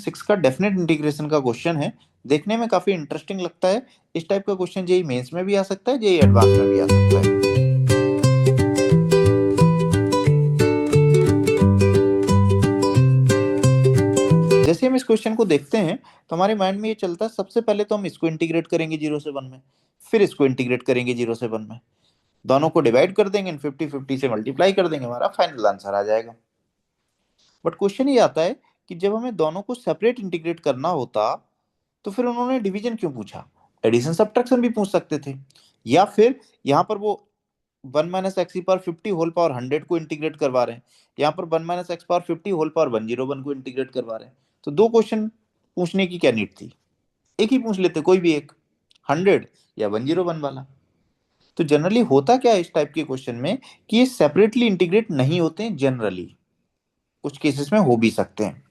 6 का definite integration का question है। देखने में काफी इंटरेस्टिंग लगता है। इस टाइप का क्वेश्चन जेई मेंस में भी आ सकता है, जेई एडवांस में भी आ सकता है। जैसे हम इस क्वेश्चन को देखते हैं तो हमारे माइंड में ये चलता है, सबसे पहले तो हम इसको इंटीग्रेट करेंगे 0 से 1 में, फिर इसको इंटीग्रेट करेंगे 0 से 1 में, दोनों को डिवाइड कर देंगे, 50-50 से मल्टीप्लाई कर देंगे, हमारा फाइनल आंसर आ जाएगा। बट क्वेश्चन ये आता है कि जब हमें दोनों को सेपरेट इंटीग्रेट करना होता तो फिर उन्होंने डिवीजन क्यों पूछा? एडिशन सब्ट्रैक्शन भी पूछ सकते थे, या फिर यहाँ पर वो 1 - x⁻50 होल पावर 100 को इंटीग्रेट करवा रहे हैं, यहाँ पर 1 - x⁻50 होल पावर 101 को इंटीग्रेट करवा रहे हैं। तो दो क्वेश्चन पूछने की क्या नीड थी? एक ही पूछ लेते, कोई भी एक, 100 या 101 वाला। तो जनरली होता क्या है इस टाइप के क्वेश्चन में कि ये सेपरेटली इंटीग्रेट नहीं होते हैं, जनरली कुछ केसेस में हो भी सकते हैं,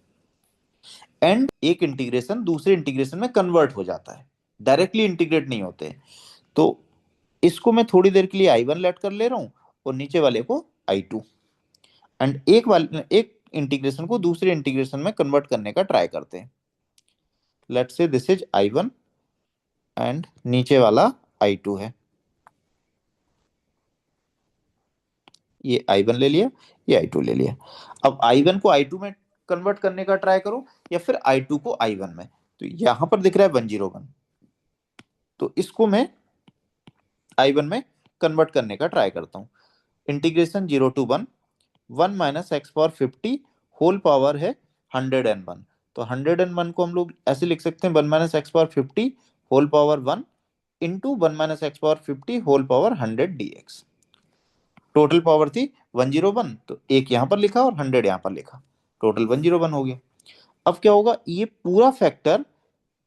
एंड एक इंटीग्रेशन दूसरे इंटीग्रेशन में कन्वर्ट हो जाता है, डायरेक्टली इंटीग्रेट नहीं होते। तो इसको मैं थोड़ी देर के लिए I1 लेट कर ले रहा हूं और नीचे वाले को I2, एंड एक इंटीग्रेशन को दूसरे इंटीग्रेशन में कन्वर्ट करने का ट्राई करते हैं। Let's say this is I1 and नीचे वाला I2 है। ये I1 ले लिया, ये I2 ले लिया। अब I1 को I2 में कन्वर्ट करने का ट्राई करो या फिर I2 को I1 में। तो यहां पर दिख रहा है 101, तो इसको मैं I1 में कन्वर्ट करने का ट्राई करता हूं। Integration 0 to 1, 1 - x⁻50 whole power है 101। तो 101 को हम लोग ऐसे लिख सकते हैं 1 - x⁻50 whole power 1 into 1 - x⁻50 whole power 100 dx। Total power थी 101, तो एक यहां पर लिखा और 100 यहां पर लिखा, टोटल 101 हो गया। अब क्या होगा, ये पूरा फैक्टर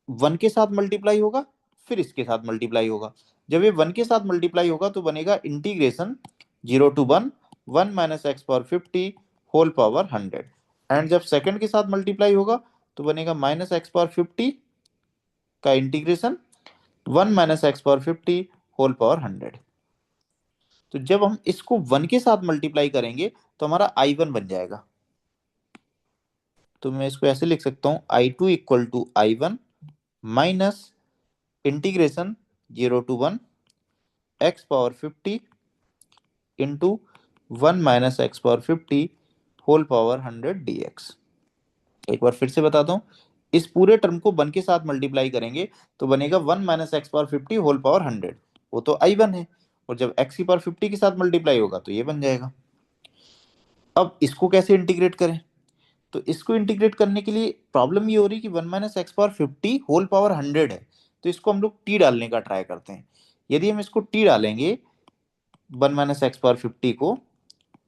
1 के साथ मल्टीप्लाई होगा, फिर इसके साथ मल्टीप्लाई होगा। जब ये 1 के साथ मल्टीप्लाई होगा तो बनेगा integration 0 to 1, 1 - x⁻50 whole power 100, and जब सेकंड के साथ मल्टीप्लाई होगा तो बनेगा -x⁻50 का इंटीग्रेशन 1 - x⁻50 होल पावर 100। तो जब हम इसको 1 के साथ मल्टीप्लाई करेंगे तो हमारा I1 बन जाएगा। तो मैं इसको ऐसे लिख सकता हूं, I2 equal to I1 minus integration 0 to 1 x⁻50 into 1 - x⁻50 whole power 100 dx। एक बार फिर से बताता हूँ, इस पूरे टर्म को 1 के साथ मल्टीप्लाई करेंगे तो बनेगा 1 - x⁻50 होल पावर 100, वो तो I1 है, और जब x⁻50 के साथ मल्टीप्लाई होगा तो ये बन जाएगा। अब इसको कैसे इंटीग्रेट करें? तो इसको इंटीग्रेट करने के लिए प्रॉब्लम ये हो रही है कि 1 - x⁻50 होल पावर 100 है, तो इसको हम लोग t डालने का ट्राई करते हैं। यदि हम इसको t डालेंगे 1 - x⁻50 को,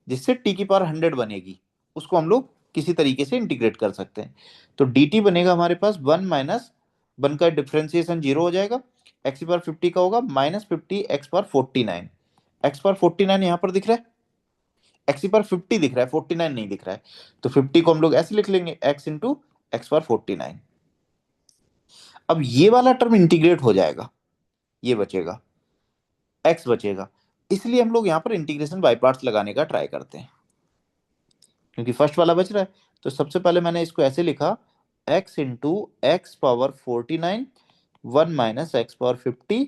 जिससे t की पावर 100 बनेगी, उसको हम लोग किसी तरीके से इंटीग्रेट कर सकते हैं। तो dt बनेगा हमारे पास 1 का डिफरेंशिएशन 0 हो जाएगा, x⁻50 का होगा -50 x⁻49। x⁻49 यहाँ पर दिख रहा है, x⁻50 दिख रहा है, 49 नहीं दिख रहा है। तो 50 को हम लोग ऐसे लिख लेंगे, x इंटू x⁻49। अब ये वाला टर्म इंटीग्रेट हो जाएगा, ये बचेगा, x बचेगा। इसलिए हम लोग यहाँ पर इंटीग्रेशन बाय पार्ट्स लगाने का ट्राई करते हैं, क्योंकि फर्स्ट वाला बच रहा है। तो सबसे पहले मैंने इसको ऐसे लिखा, x into x⁻49 1 - x⁻50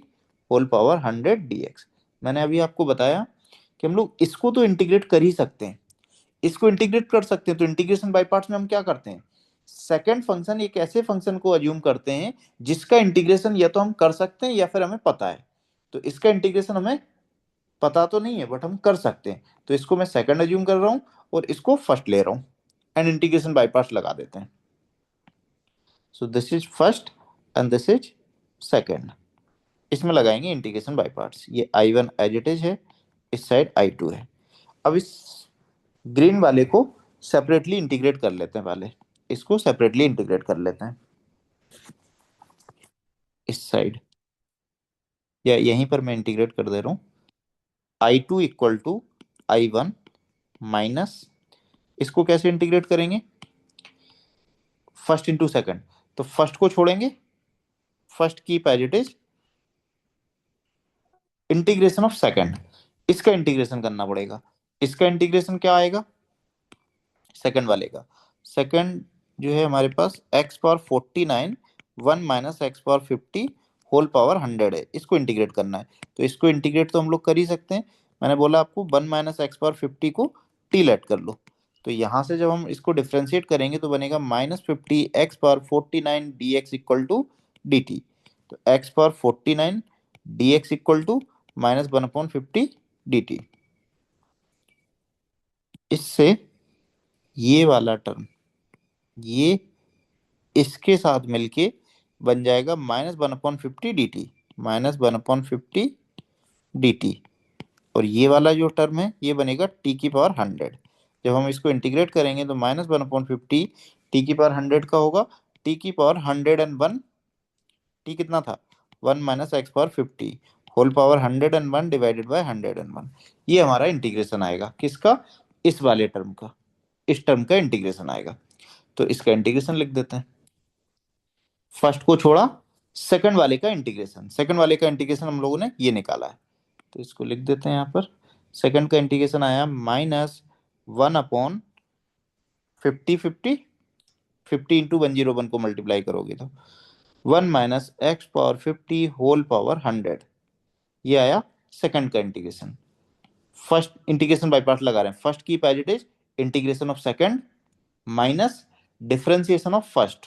whole power 100 dx। मैंने अभी आपको बताया कि हम लोग इसको तो इंटीग्रेट कर ही सकते हैं, इसको इंटीग्रेट कर सकते हैं। तो इंटीग्रेशन बाय पार्ट्स में हम क्या करते हैं, सेकंड फंक्शन, एक ऐसे फंक्शन को अज्यूम करते हैं जिसका इंटीग्रेशन या तो हम कर सकते हैं या फिर हमें पता है। तो इसका इंटीग्रेशन हमें पता तो नहीं है बट हम कर सकते हैं, तो इसको मैं सेकंड अज्यूम कर रहा हूं और इसको फर्स्ट ले रहा हूं, एंड इंटीग्रेशन बाय पार्ट्स लगा देते हैं। So this is first and this is second. इसमें लगाएंगे इंटीग्रेशन बाय पार्ट्स। ये I1 एज इट इज है, इस साइड I2 है। अब इस ग्रीन वाले को सेपरेटली इंटीग्रेट कर लेते हैं, पहले इसको सेपरेटली इंटीग्रेट कर लेते हैं इस साइड, या यहीं पर मैं इंटीग्रेट कर दे रहा हूं। I2 equal to I1 minus, इसको कैसे इंटीग्रेट करेंगे, फर्स्ट इंटू सेकंड। तो फर्स्ट को छोड़ेंगे, first keep as it is, integration of second, इसका इंटीग्रेशन करना पड़ेगा। इसका इंटीग्रेशन क्या आएगा, सेकंड वाले का, सेकंड जो है हमारे पास x power 49 1 minus X power 50 whole power 100 है, इसको इंटीग्रेट करना है। तो इसको इंटीग्रेट तो हम लोग कर ही सकते हैं। मैंने बोला आपको 1 माइनस एक्स पावर 50 को t लेट कर लो। तो यहाँ से जब हम इसको डिफ्रेंशिएट करेंगे तो बनेगा -50 X power 49 dx equal to dt। तो X power 49 dx equal to -1/50 dt। इससे ये वाला टर्म ये इसके साथ मिलके बन जाएगा -1/50 dt, -1/50 dt। और ये वाला जो टर्म है ये बनेगा t की पावर 100। जब हम इसको इंटीग्रेट करेंगे तो -1/50 t की पावर 100 का होगा t की पावर 101। t कितना था 1 minus X power 50 whole power 101 divided by 101। ये हमारा इंटीग्रेशन आएगा किसका, इस वाले टर्म का, इस टर्म का इंटीग्रेशन आएगा। तो इसका इंटीग्रेशन लिख देते हैं। फर्स्ट को छोड़ा, सेकंड वाले का इंटीग्रेशन, सेकंड वाले का इंटीग्रेशन हम लोगों ने ये निकाला है। तो इसको लिख देते हैं यहाँ पर। सेकंड का इंटीग्रेशन आया -1/50 50 50 इंटू 101 को मल्टीप्लाई करोगे तो 1 minus X power 50 whole power 100। ये आया सेकंड का integration. First integration by part लगा रहे हैं। फर्स्ट की as it is integration of second minus differentiation of first,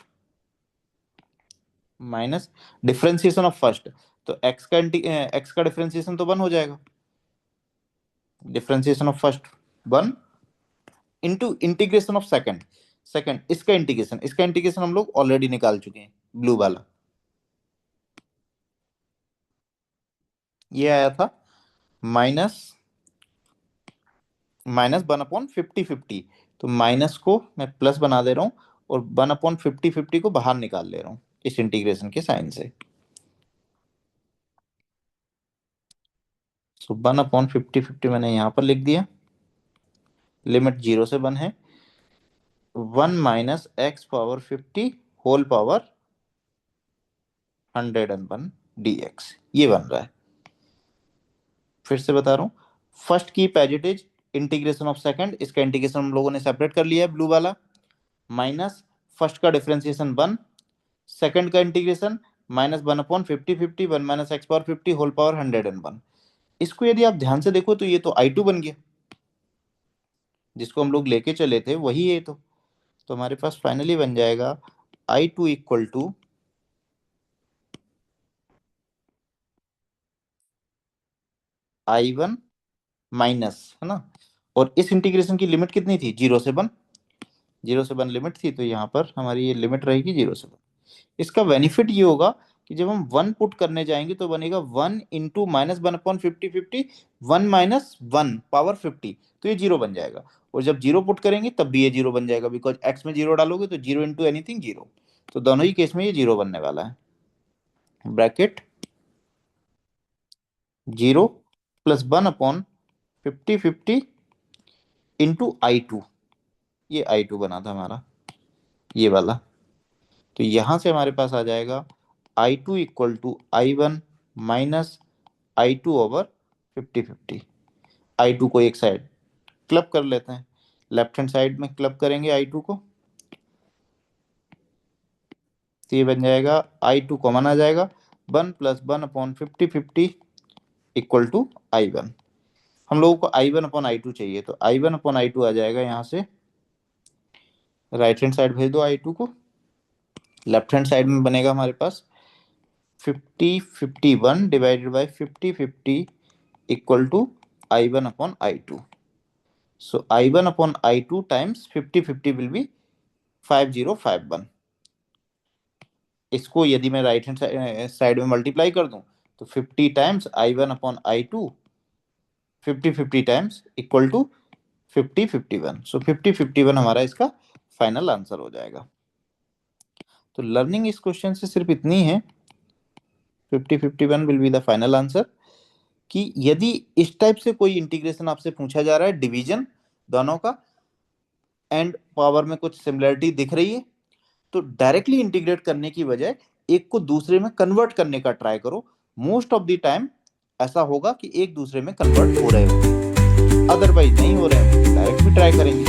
minus differentiation of first. तो एक्स का डिफरेंशिएशन तो 1 हो जाएगा, differentiation of first 1 into integration of second, second इसका इंटीग्रेशन, इसका इंटीग्रेशन हम लोग ऑलरेडी निकाल चुके हैं, ब्लू वाला। ये आया था माइनस 1/50 तो माइनस को मैं प्लस बना दे रहा हूं और 1/50 को बाहर निकाल ले रहा हूं इस इंटीग्रेशन के साइन से। सो 1/50 मैंने यहां पर लिख दिया। लिमिट 0 से 1 है। 1 minus X power 50 whole power 101 dx ये बन रहा है। फिर से बता रहा हूं, फर्स्ट की पैजिटेज इंटीग्रेशन ऑफ सेकंड, इसका इंटीग्रेशन हम लोगों ने सेपरेट कर लिया है ब्लू वाला, माइनस फर्स्ट का डिफरेंशिएशन 1, सेकंड का integration -1/50 1 minus X power 50 whole power 101। इसको यदि आप ध्यान से देखो तो ये तो I2 बन गया, जिसको हम लोग लेके चले थे वही है। तो हमारे पास फाइनली बन जाएगा I2 equal to I1 minus, है ना। और इस इंटीग्रेशन की लिमिट कितनी थी, 0 से 1, 0 से 1 लिमिट थी। तो यहाँ पर हमारी ये लिमिट रहेगी 0 से 1। इसका बेनिफिट ये होगा कि जब हम 1 पुट करने जाएंगे तो बनेगा 1 इंटू -1/50 50 1 माइनस 1 पावर 50, तो ये 0 बन जाएगा। और जब 0 पुट करेंगे तब भी ये 0 बन जाएगा, बिकॉज x में 0 डालोगे तो 0 इंटू एनीथिंग 0। तो दोनों ही केस में ये 0 बनने वाला है। ब्रैकेट 0 प्लस 1/50 इंटू I2, ये I2 बना था हमारा ये वाला। तो यहां से हमारे पास आ जाएगा I2 equal to I1 minus I2 over 50/50। I2 को एक साइड क्लब कर लेते हैं, लेफ्ट हैंड साइड में क्लब करेंगे I2 को, तो ये बन जाएगा I2 कॉमन आ जाएगा 1 प्लस 1/50 इक्वल टू I1। हम लोगों को I1/I2 चाहिए, तो I1/I2 आ जाएगा यहाँ से, राइट हैंड साइड भेज दो I2 को, लेफ्ट हैंड साइड में बनेगा हमारे पास 50/51 divided by 50/50 equal to I1/I2। So I1/I2 times 50/50 will be 5051। इसको यदि मैं राइट हैंड साइड में मल्टीप्लाई कर दूं तो 50 times I1/I2 50/50 times equal to 50/51। So 50/51 हमारा इसका फाइनल आंसर हो जाएगा। तो लर्निंग इस क्वेश्चन से सिर्फ इतनी है, 50/51 will be the final answer. कि यदि इस टाइप से कोई इंटीग्रेशन आपसे पूछा जा रहा है, डिवीजन दोनों का, एंड पावर में कुछ सिमिलरिटी दिख रही है, तो डायरेक्टली इंटीग्रेट करने की बजाय एक को दूसरे में कन्वर्ट करने का ट्राई करो। मोस्ट ऑफ द टाइम ऐसा होगा कि एक दूसरे में कन्वर्ट हो रहे हो, अदरवाइज नहीं हो रहे हैं, डायरेक्ट भी ट्राई करेंगे।